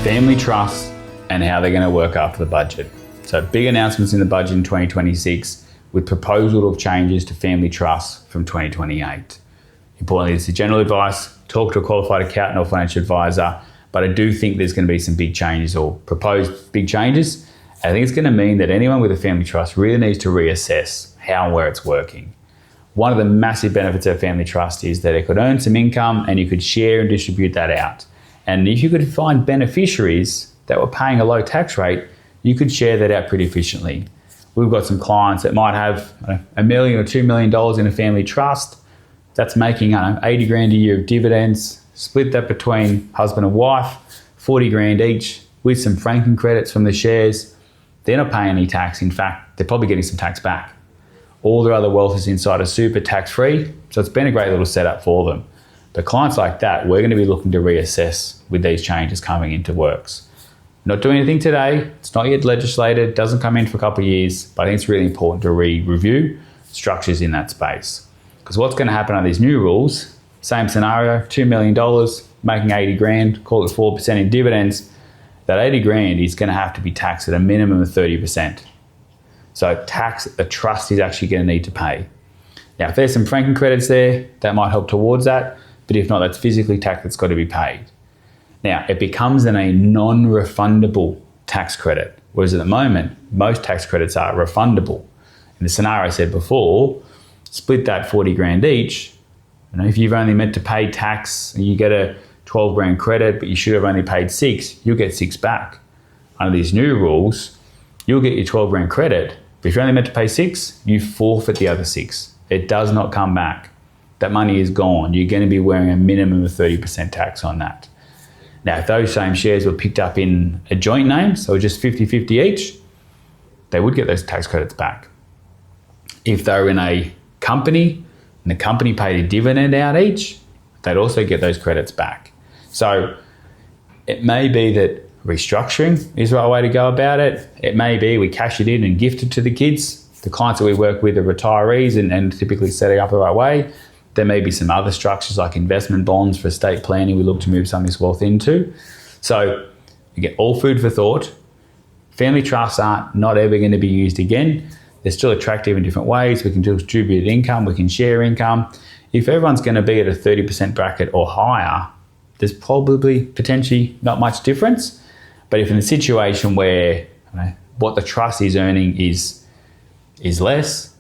family trusts and how they're going to work after the budget. So big announcements in the budget in 2026 with proposal of changes to family trusts from 2028. Importantly, this is general advice. Talk to a qualified accountant or financial advisor, but I do think there's going to be some big changes or proposed big changes. I think it's going to mean that anyone with a family trust really needs to reassess how and where it's working. One of the massive benefits of a family trust is that it could earn some income and you could share and distribute that out. And if you could find beneficiaries that were paying a low tax rate, you could share that out pretty efficiently. We've got some clients that might have $1 million or $2 million in a family trust. That's making 80 grand a year of dividends. Split that between husband and wife, 40 grand each with some franking credits from the shares. They're not paying any tax. In fact, they're probably getting some tax back. All their other wealth is inside a super tax-free, so it's been a great little setup for them. But clients like that, we're going to be looking to reassess with these changes coming into works. Not doing anything today, it's not yet legislated, doesn't come in for a couple of years, but I think it's really important to review structures in that space. Because what's going to happen on these new rules, same scenario, $2 million, making 80 grand, call it 4% in dividends, that 80 grand is going to have to be taxed at a minimum of 30%. So tax the trust is actually going to need to pay. Now, if there's some franking credits there, that might help towards that, but if not, that's physically tax that's got to be paid. Now, it becomes then a non-refundable tax credit, whereas at the moment, most tax credits are refundable. In the scenario I said before, split that 40 grand each. If you've only meant to pay tax and you get a 12 grand credit, but you should have only paid 6, you'll get 6 back. Under these new rules, you'll get your 12 grand credit, but if you're only meant to pay 6, you forfeit the other 6. It does not come back. That money is gone. You're going to be wearing a minimum of 30% tax on that. Now, if those same shares were picked up in a joint name, so just 50-50 each, they would get those tax credits back. If they were in a company and the company paid a dividend out each, they'd also get those credits back. So it may be that restructuring is the right way to go about it. It may be we cash it in and gift it to the kids. The clients that we work with are retirees and typically setting up the right way. There may be some other structures like investment bonds for estate planning we look to move some of this wealth into. So you get all food for thought. Family trusts aren't not ever going to be used again. They're still attractive in different ways. We can distribute income, we can share income. If everyone's going to be at a 30% bracket or higher, there's probably potentially not much difference. But if in a situation where what the trust is earning is less,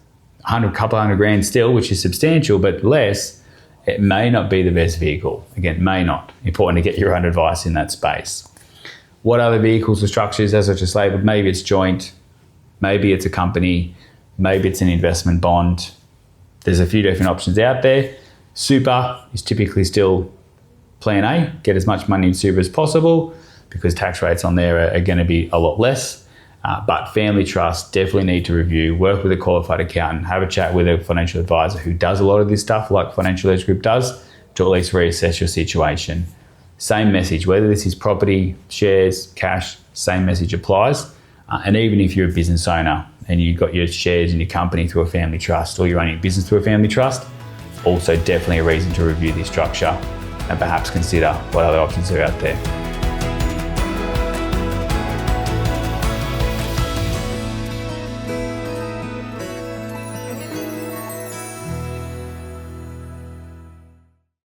couple hundred grand still, which is substantial, but less, it may not be the best vehicle. Again, may not. Important to get your own advice in that space. What other vehicles or structures, as I just labelled, maybe it's joint, maybe it's a company, maybe it's an investment bond. There's a few different options out there. Super is typically still plan A, get as much money in super as possible because tax rates on there are going to be a lot less. But family trusts definitely need to review, work with a qualified accountant, have a chat with a financial advisor who does a lot of this stuff like Financial Edge Group does to at least reassess your situation. Same message, whether this is property, shares, cash, same message applies. And even if you're a business owner and you've got your shares in your company through a family trust or you're owning a business through a family trust, also definitely a reason to review this structure and perhaps consider what other options are out there.